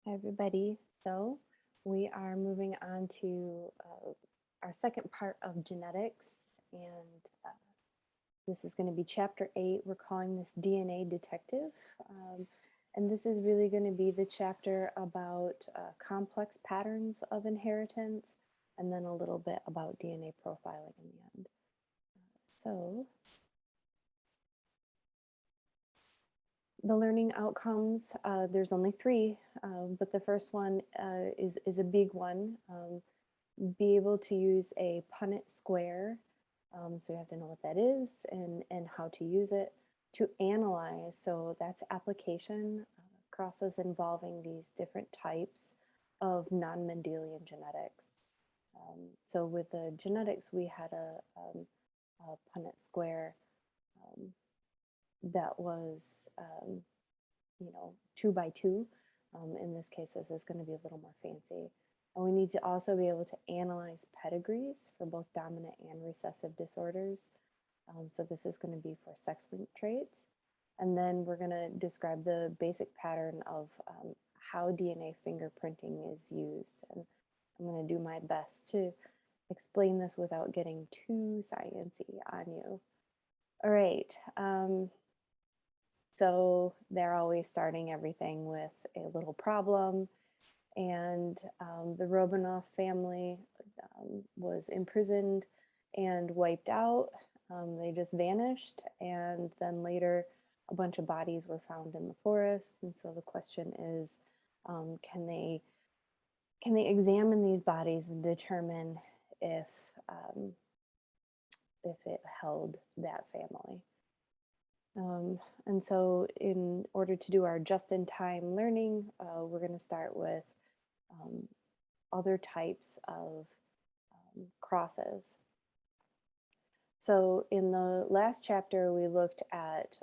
Hi, everybody. So we are moving on to our second part of genetics, and this is going to be chapter 8. We're calling this DNA Detective, and this is really going to be the chapter about complex patterns of inheritance, and then a little bit about DNA profiling in the end. So the learning outcomes, there's only 3, but the first one is a big one. Be able to use a Punnett square, so you have to know what that is and how to use it to analyze. So that's application crosses involving these different types of non-Mendelian genetics. So with the genetics, we had a Punnett square that was, 2 by 2. In this case, this is going to be a little more fancy. And we need to also be able to analyze pedigrees for both dominant and recessive disorders. So this is going to be for sex-linked traits. And then we're going to describe the basic pattern of how DNA fingerprinting is used. And I'm going to do my best to explain this without getting too sciencey on you. All right. So they're always starting everything with a little problem. And the Romanov family was imprisoned and wiped out. They just vanished. And then later, a bunch of bodies were found in the forest. And so the question is, can they examine these bodies and determine if it held that family? And so in order to do our just-in-time learning, we're going to start with other types of crosses. So in the last chapter, we looked at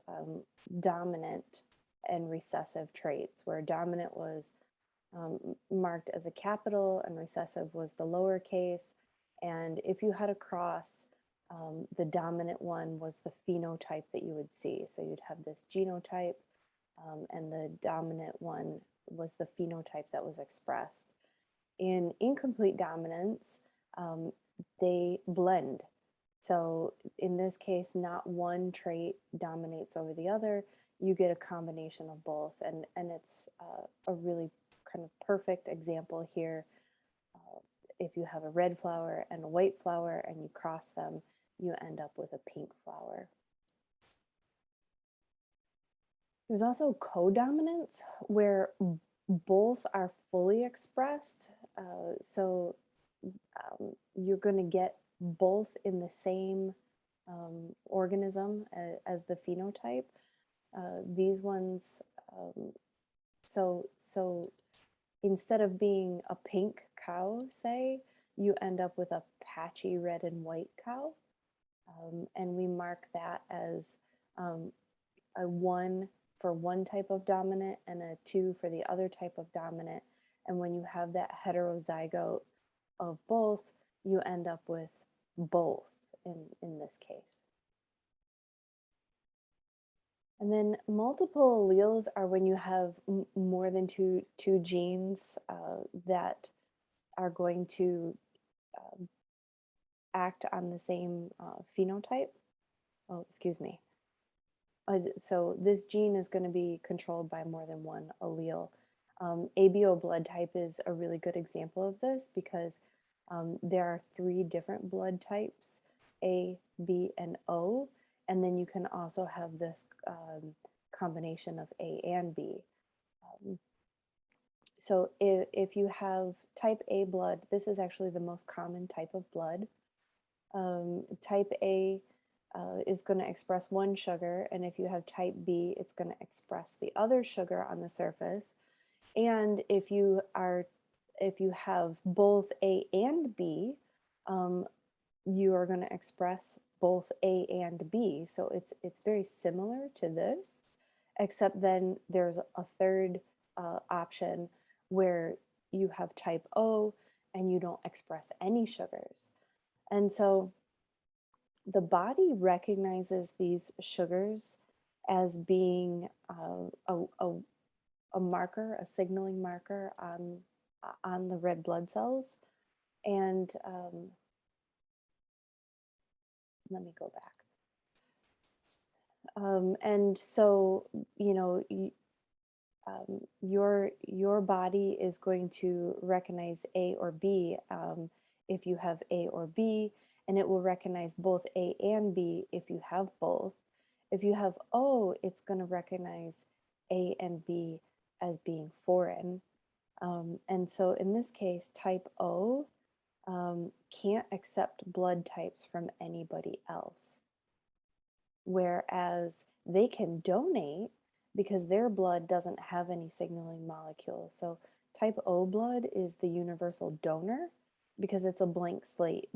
dominant and recessive traits, where dominant was marked as a capital and recessive was the lowercase. And if you had a cross, the dominant one was the phenotype that you would see. So you'd have this genotype, and the dominant one was the phenotype that was expressed. In incomplete dominance, they blend. So in this case, not one trait dominates over the other. You get a combination of both. And it's a really kind of perfect example here. If you have a red flower and a white flower and you cross them, you end up with a pink flower. There's also codominance, where both are fully expressed. So you're going to get both in the same organism as the phenotype. These ones, so instead of being a pink cow, say, you end up with a patchy red and white cow. And we mark that as a 1 for one type of dominant and a 2 for the other type of dominant. And when you have that heterozygote of both, you end up with both in this case. And then multiple alleles are when you have more than two genes that are going to act on the same phenotype. Oh, excuse me. So this gene is going to be controlled by more than one allele. ABO blood type is a really good example of this because there are 3 different blood types, A, B, and O, and then you can also have this combination of A and B. So if you have type A blood, this is actually the most common type of blood. Type A is going to express one sugar, and if you have type B, it's going to express the other sugar on the surface. And if you have both A and B, you are going to express both A and B. So it's very similar to this, except then there's a third option where you have type O and you don't express any sugars. And so the body recognizes these sugars as being a a marker, a signaling marker on the red blood cells. And let me go back. And so, you know, your body is going to recognize A or B if you have A or B, and it will recognize both A and B if you have both. If you have O, it's going to recognize A and B as being foreign. And so in this case, type O can't accept blood types from anybody else, whereas they can donate because their blood doesn't have any signaling molecules. So type O blood is the universal donor because it's a blank slate.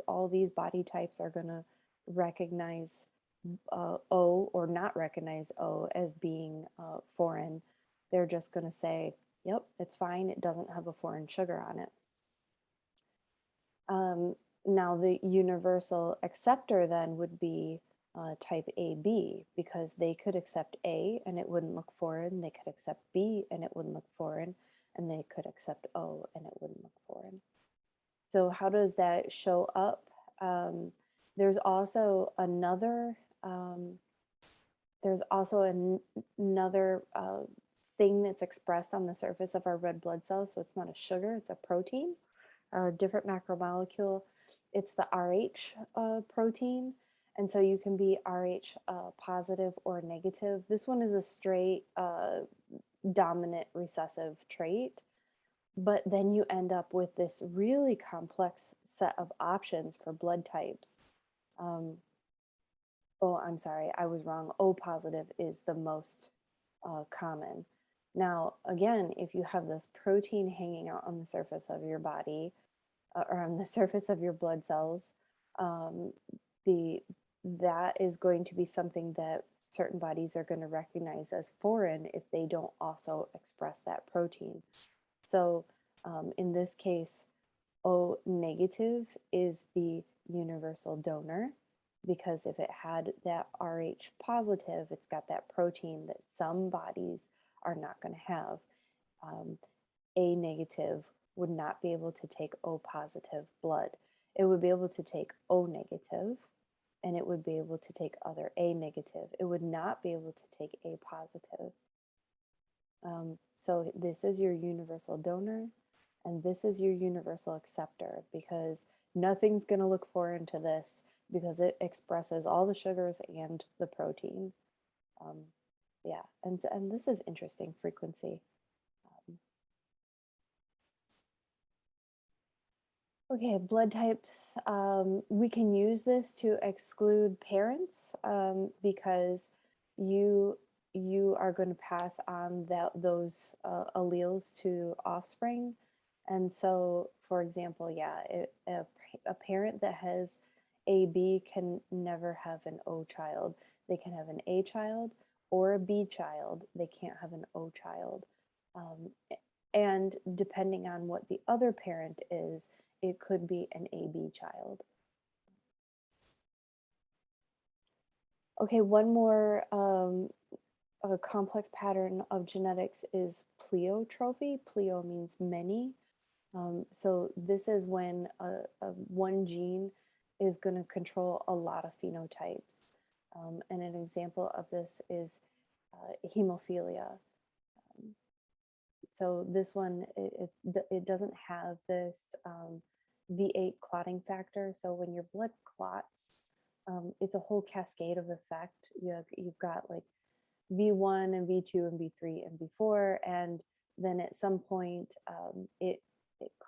All these body types are going to recognize O or not recognize O as being foreign. They're just going to say, yep, it's fine. It doesn't have a foreign sugar on it. Now the universal acceptor then would be type AB because they could accept A and it wouldn't look foreign. They could accept B and it wouldn't look foreign. And they could accept O and it wouldn't look foreign. So how does that show up? There's also another thing that's expressed on the surface of our red blood cells. So it's not a sugar, it's a protein, a different macromolecule. It's the Rh protein. And so you can be Rh positive or negative. This one is a straight dominant recessive trait. But then you end up with this really complex set of options for blood types. Oh, I'm sorry, I was wrong. O positive is the most common. Now, again, if you have this protein hanging out on the surface of your body or on the surface of your blood cells, that is going to be something that certain bodies are going to recognize as foreign if they don't also express that protein. So in this case, O negative is the universal donor because if it had that Rh positive, it's got that protein that some bodies are not going to have. A negative would not be able to take O positive blood. It would be able to take O negative and it would be able to take other A negative. It would not be able to take A positive. So this is your universal donor and this is your universal acceptor because nothing's going to look foreign to this because it expresses all the sugars and the protein. Yeah, and this is interesting frequency. Okay, blood types. We can use this to exclude parents because you are going to pass on those alleles to offspring. And so, for example, yeah, a parent that has AB can never have an O child. They can have an A child or a B child. They can't have an O child. And depending on what the other parent is, it could be an AB child. Okay, one more a complex pattern of genetics is pleiotropy. Pleo means many. So this is when one gene is going to control a lot of phenotypes. And an example of this is hemophilia. So this one, it doesn't have this V8 clotting factor. So when your blood clots, it's a whole cascade of effect. You've got like V1 and V2 and V3 and V4, and then at some point it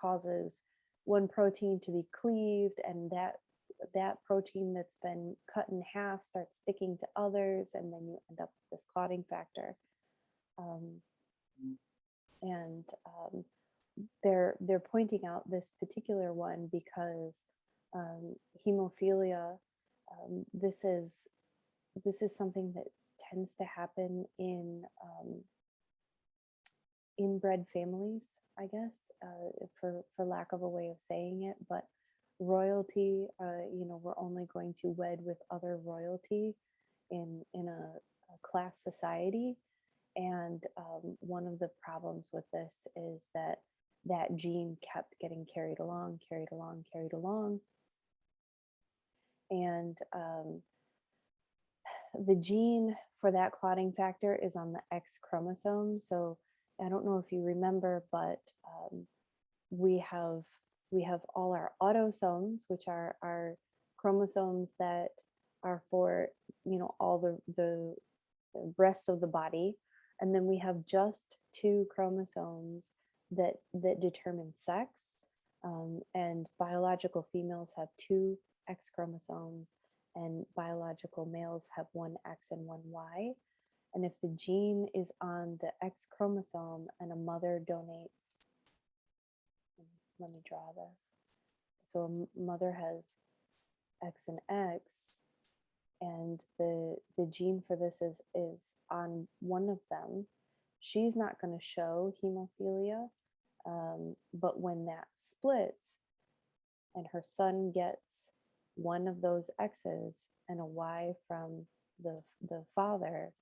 causes one protein to be cleaved, and that protein that's been cut in half starts sticking to others, and then you end up with this clotting factor. And they're pointing out this particular one because hemophilia, this is something that tends to happen in inbred families, I guess, for lack of a way of saying it. But royalty, we're only going to wed with other royalty in a class society. And one of the problems with this is that that gene kept getting carried along, carried along, carried along. And the gene for that clotting factor is on the X chromosome. So I don't know if you remember, but we have all our autosomes, which are our chromosomes that are for all the rest of the body, and then we have just two chromosomes that determine sex. And biological females have two X chromosomes, and biological males have one X and one Y. And if the gene is on the X chromosome and a mother donates, let me draw this. So a mother has X and X, and the gene for this is on one of them. She's not going to show hemophilia, but when that splits and her son gets one of those X's and a Y from the father,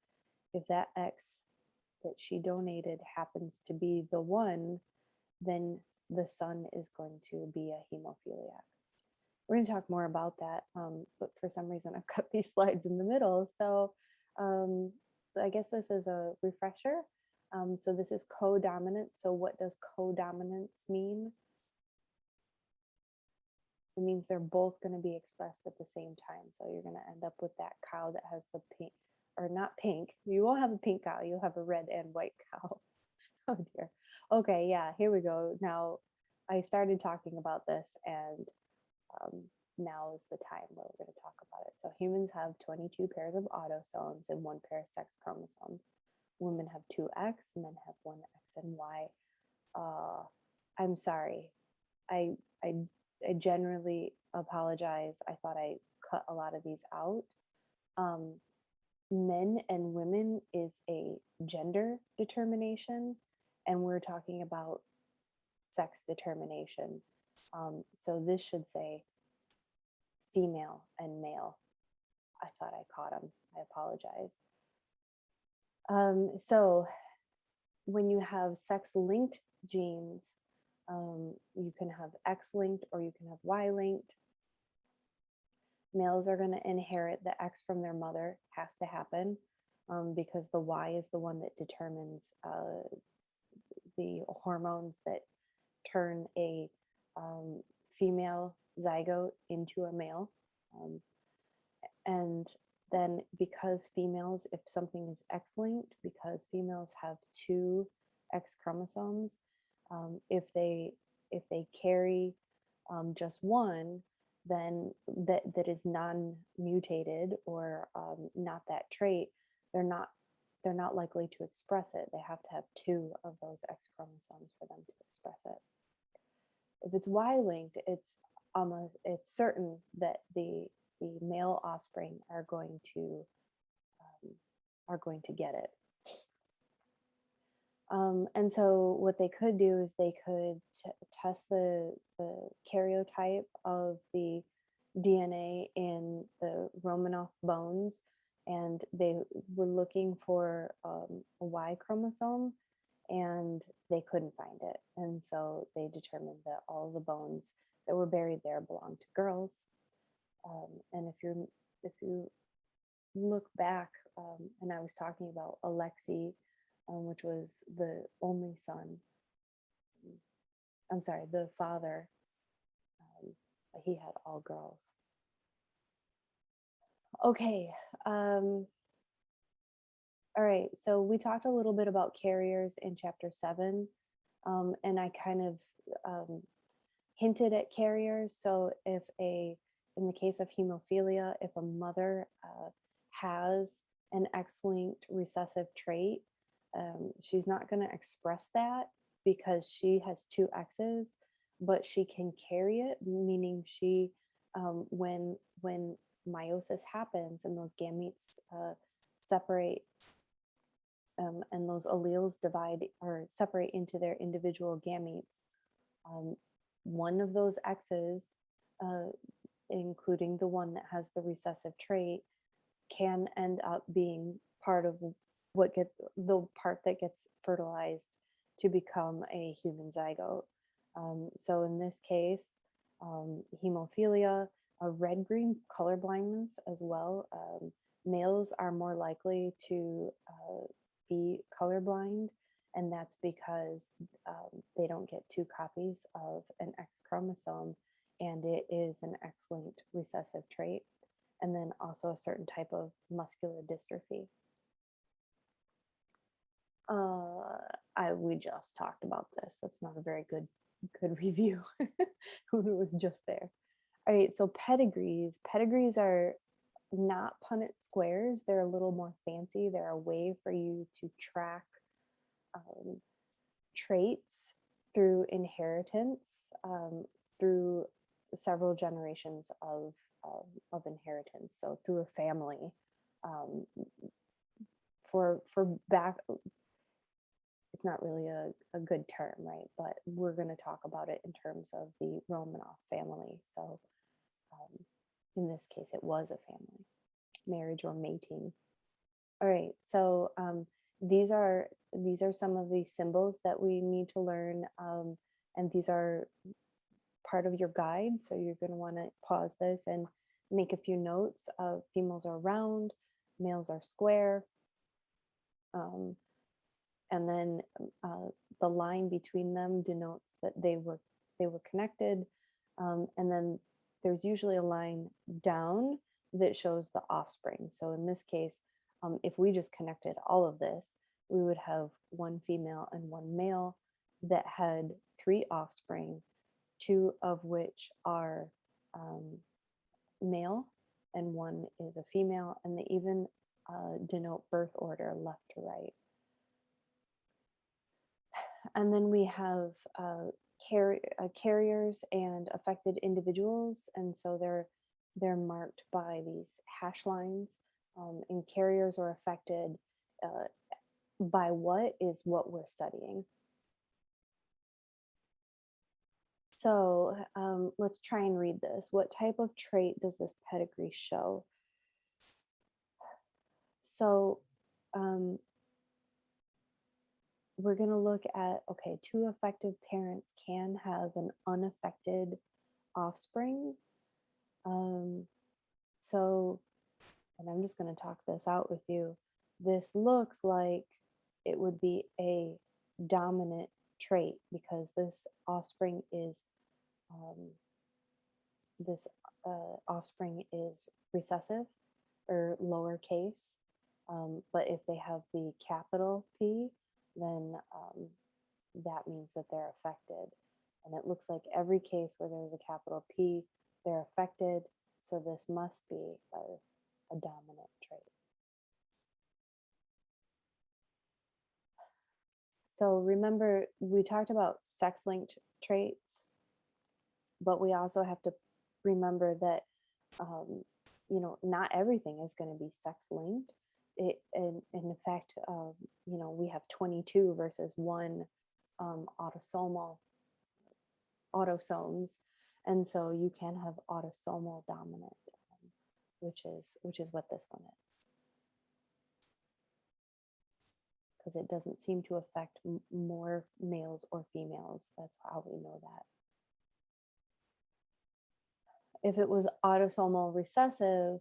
if that X that she donated happens to be the one, then the son is going to be a hemophiliac. We're going to talk more about that, but for some reason I've got these slides in the middle. So I guess this is a refresher. So this is codominant. So what does codominance mean? It means they're both going to be expressed at the same time. So you're going to end up with that cow that has the pink, or not pink. You won't have a pink cow. You'll have a red and white cow. Oh dear. Okay, yeah, here we go. Now, I started talking about this, and now is the time where we're going to talk about it. So humans have 22 pairs of autosomes and one pair of sex chromosomes. Women have 2X, men have 1X and Y. I'm sorry. I generally apologize. I thought I cut a lot of these out. Men and women is a gender determination, and we're talking about sex determination. So this should say female and male. I thought I caught them. I apologize. So when you have sex-linked genes, you can have X-linked or you can have Y-linked. Males are going to inherit the X from their mother, has to happen, because the Y is the one that determines the hormones that turn a female zygote into a male. And then because females, if something is X-linked, because females have two X chromosomes, if they carry just one, then that is non-mutated or not that trait, they're not likely to express it. They have to have two of those X chromosomes for them to express it. If it's Y-linked, it's certain that the male offspring are going to get it. And so what they could do is they could test the karyotype of the DNA in the Romanov bones, and they were looking for a Y chromosome, and they couldn't find it. And so they determined that all the bones that were buried there belonged to girls. And if you look back, and I was talking about Alexei, which was the only son. I'm sorry, the father. He had all girls. Okay. All right. So we talked a little bit about carriers in chapter 7, and I kind of hinted at carriers. So in the case of hemophilia, if a mother has an X-linked recessive trait, she's not going to express that because she has two X's, but she can carry it, meaning she, when meiosis happens and those gametes separate, and those alleles divide or separate into their individual gametes, one of those X's, including the one that has the recessive trait, can end up being part of the part that gets fertilized to become a human zygote. So in this case, hemophilia, red-green color blindness as well. Males are more likely to be colorblind, and that's because they don't get two copies of an X chromosome, and it is an X-linked recessive trait, and then also a certain type of muscular dystrophy. We just talked about this. That's not a very good review when it was just there. All right, so pedigrees. Pedigrees are not Punnett squares. They're a little more fancy. They're a way for you to track traits through inheritance, through several generations of inheritance. So through a family. For back, it's not really a good term, right? But we're going to talk about it in terms of the Romanov family. So in this case, it was a family, marriage or mating. All right, so these are some of the symbols that we need to learn, and these are part of your guide. So you're going to want to pause this and make a few notes. Females are round, males are square, and then the line between them denotes that they were connected, and then there's usually a line down that shows the offspring. So in this case, if we just connected all of this, we would have one female and one male that had 3 offspring, 2 of which are male and 1 is a female, and they even denote birth order left to right. And then we have carriers and affected individuals, and so they're marked by these hash lines. And carriers are affected by what we're studying. So let's try and read this. What type of trait does this pedigree show? So we're going to look at, okay, 2 affected parents can have an unaffected offspring. So, and I'm just going to talk this out with you. This looks like it would be a dominant trait because this offspring is recessive or lowercase. But if they have the capital P, then that means that they're affected. And it looks like every case where there's a capital P, they're affected. So this must be a dominant trait. So remember, we talked about sex-linked traits, but we also have to remember that, not everything is going to be sex-linked. In fact, we have 22 versus 1 autosomes, and so you can have autosomal dominant, which is what this one is, because it doesn't seem to affect more males or females. That's how we know that. If it was autosomal recessive,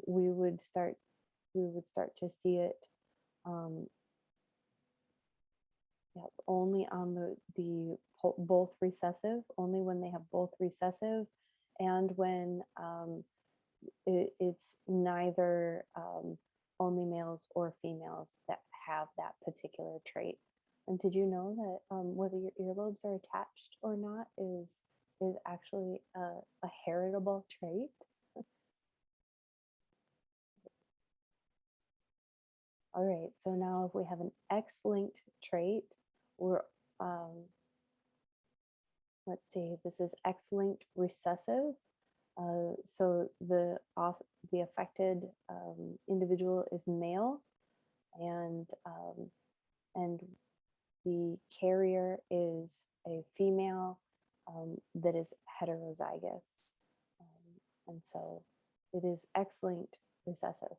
we would start to see it only on the both recessive, only when they have both recessive, and when it's neither only males or females that have that particular trait. And did you know that whether your earlobes are attached or not is actually a heritable trait? All right, so now if we have an X-linked trait, we're, let's see, this is X-linked recessive. So the affected individual is male, and the carrier is a female that is heterozygous. And so it is X-linked recessive.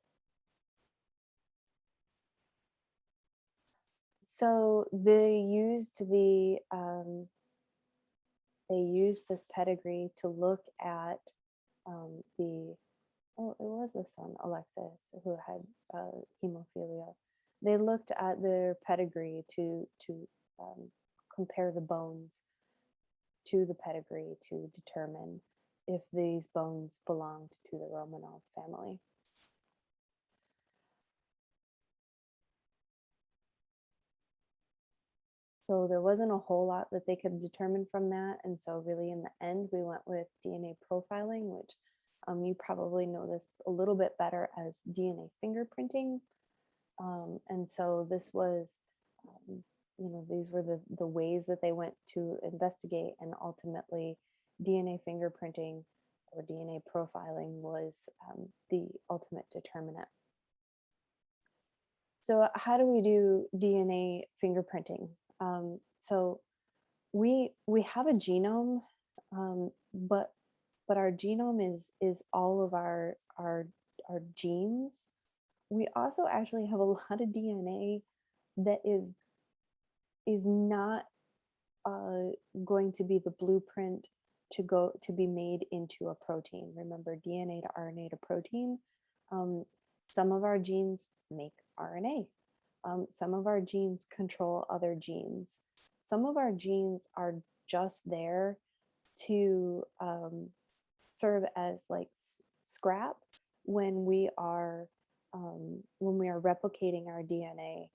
So they used this pedigree to look at the oh, it was the son, Alexis, who had hemophilia. They looked at their pedigree to compare the bones to the pedigree to determine if these bones belonged to the Romanov family. So there wasn't a whole lot that they could determine from that. And so really in the end, we went with DNA profiling, which you probably know this a little bit better as DNA fingerprinting. And so this was, um, these were the ways that they went to investigate, and ultimately DNA fingerprinting or DNA profiling was the ultimate determinant. So how do we do DNA fingerprinting? So we have a genome, but our genome is all of our genes. We also actually have a lot of DNA that is not going to be the blueprint to be made into a protein. Remember, DNA to RNA to protein. Some of our genes make RNA. Some of our genes control other genes. Some of our genes are just there to serve as like scrap when we are replicating our DNA.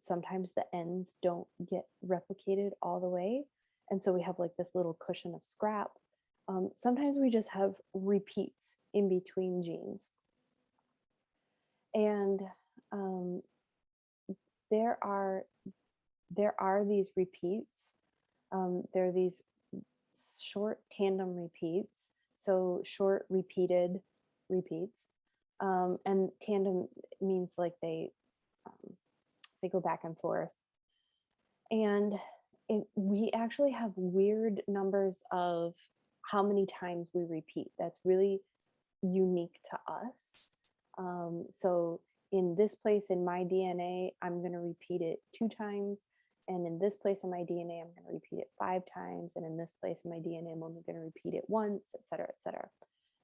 Sometimes the ends don't get replicated all the way, and so we have like this little cushion of scrap. Sometimes we just have repeats in between genes, and there are these repeats. There are these short tandem repeats, so short repeated repeats, and tandem means like they go back and forth. And we actually have weird numbers of how many times we repeat. That's really unique to us. So in this place in my DNA, I'm going to repeat it 2 times. And in this place in my DNA, I'm going to repeat it 5 times. And in this place in my DNA, I'm only going to repeat it once, et cetera, et cetera.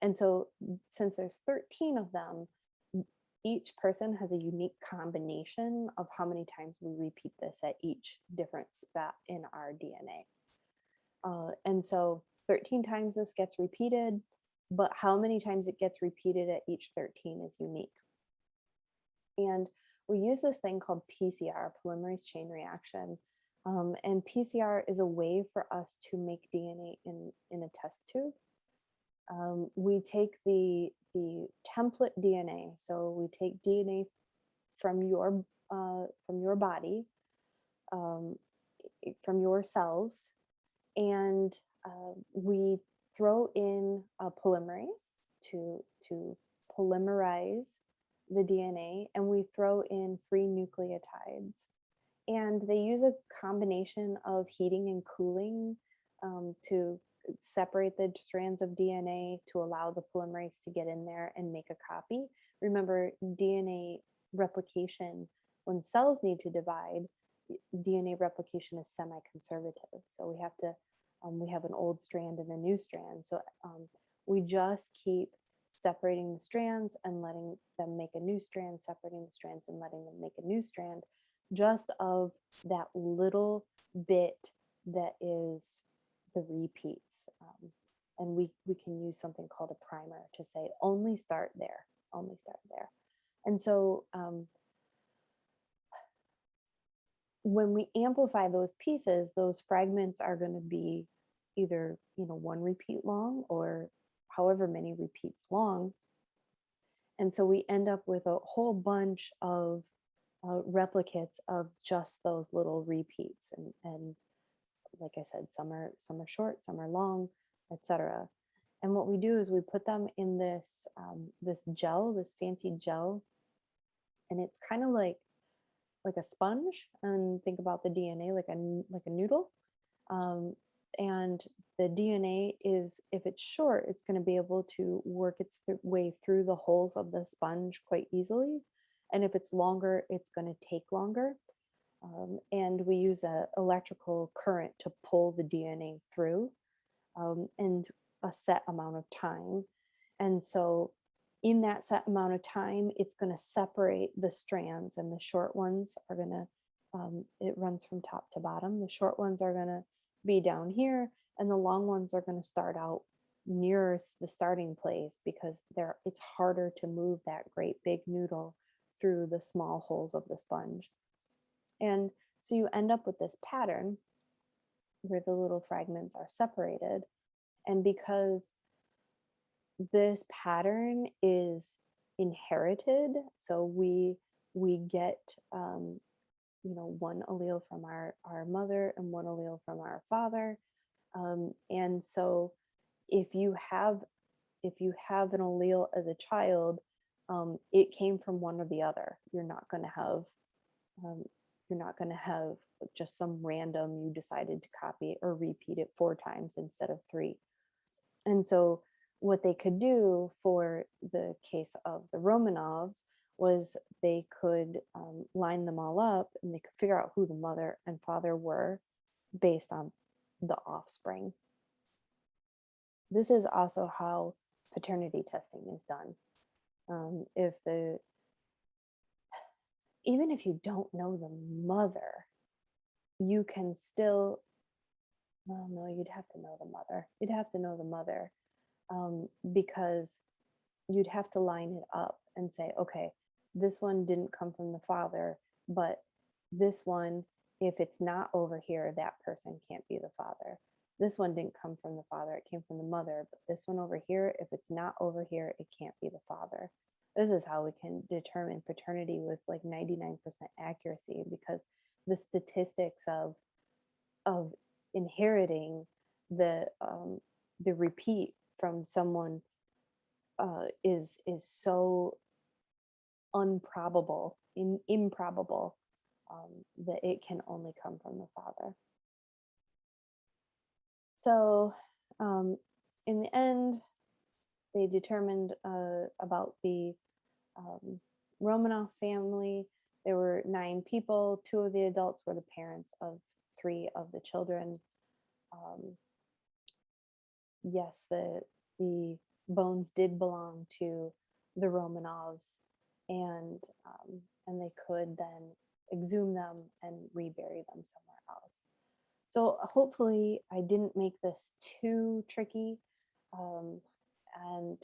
And so since there's 13 of them, each person has a unique combination of how many times we repeat this at each different spot in our DNA. And so 13 times this gets repeated, but how many times it gets repeated at each 13 is unique. And we use this thing called PCR, polymerase chain reaction. And PCR is a way for us to make DNA in a test tube. We take the template DNA. So we take DNA from your body, from your cells, and we throw in a polymerase to polymerize the DNA, and we throw in free nucleotides. And they use a combination of heating and cooling to separate the strands of DNA to allow the polymerase to get in there and make a copy. Remember, DNA replication, when cells need to divide, DNA replication is semi-conservative. So we have to, we have an old strand and a new strand. So we just keep separating the strands and letting them make a new strand, separating the strands and letting them make a new strand, just of that little bit that is the repeats. And we can use something called a primer to say, only start there, only start there. And so when we amplify those pieces, those fragments are going to be either, 1 repeat long or however many repeats long. And so we end up with a whole bunch of replicates of just those little repeats. And like I said, some are short, some are long, etc. And what we do is we put them in this this gel, this fancy gel, and it's kind of like a sponge. And think about the DNA like a noodle. And the DNA is, if it's short, it's going to be able to work its way through the holes of the sponge quite easily. And if it's longer, it's going to take longer. and we use a electrical current to pull the DNA through, and a set amount of time. And so, in that set amount of time, it's going to separate the strands, and the short ones are going to, it runs from top to bottom. The short ones are going to be down here, and the long ones are going to start out near the starting place because it's harder to move that great big noodle through the small holes of the sponge. And so you end up with this pattern where the little fragments are separated. And because this pattern is inherited, so we get one allele from our mother and one allele from our father. And so if you have an allele as a child, it came from one or the other. You're not going to have just some random, you decided to copy or repeat it 4 times instead of 3. And so what they could do for the case of the Romanovs was they could line them all up, and they could figure out who the mother and father were based on the offspring. This is also how paternity testing is done. Even if you don't know the mother, you can still, well, no, you'd have to know the mother. You'd have to know the mother, because you'd have to line it up and say, okay, this one didn't come from the father, but this one, if it's not over here, that person can't be the father. This one didn't come from the father, it came from the mother, but this one over here, if it's not over here, it can't be the father. This is how we can determine paternity with like 99% accuracy, because the statistics of inheriting the repeat from someone is so improbable, that it can only come from the father. So in the end, they determined about the Romanov family. There were 9 people. 2 of the adults were the parents of 3 of the children. Yes, the bones did belong to the Romanovs, and they could then exhume them and rebury them somewhere else. So hopefully I didn't make this too tricky, and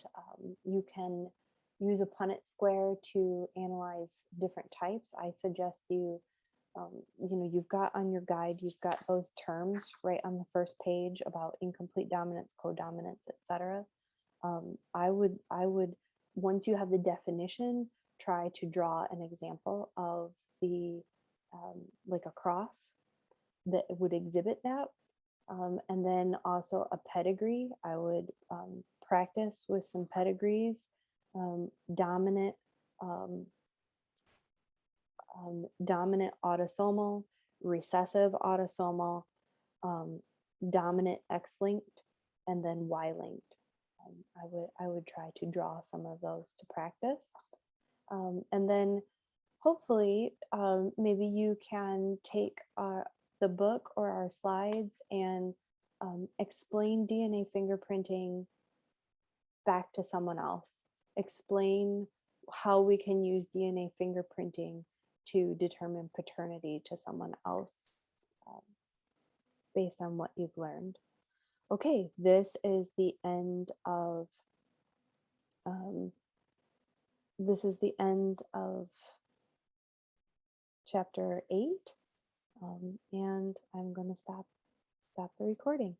you can use a Punnett square to analyze different types. I suggest you've got on your guide, you've got those terms right on the first page about incomplete dominance, codominance, etc. I would, once you have the definition, try to draw an example of the like a cross that would exhibit that. And then also a pedigree. I would practice with some pedigrees, dominant autosomal, recessive autosomal, dominant X-linked, and then Y-linked. I would try to draw some of those to practice. And then hopefully maybe you can take the book or our slides and explain DNA fingerprinting back to someone else. Explain how we can use DNA fingerprinting to determine paternity to someone else, based on what you've learned. Okay, this is the end of chapter 8, and I'm going to stop the recording.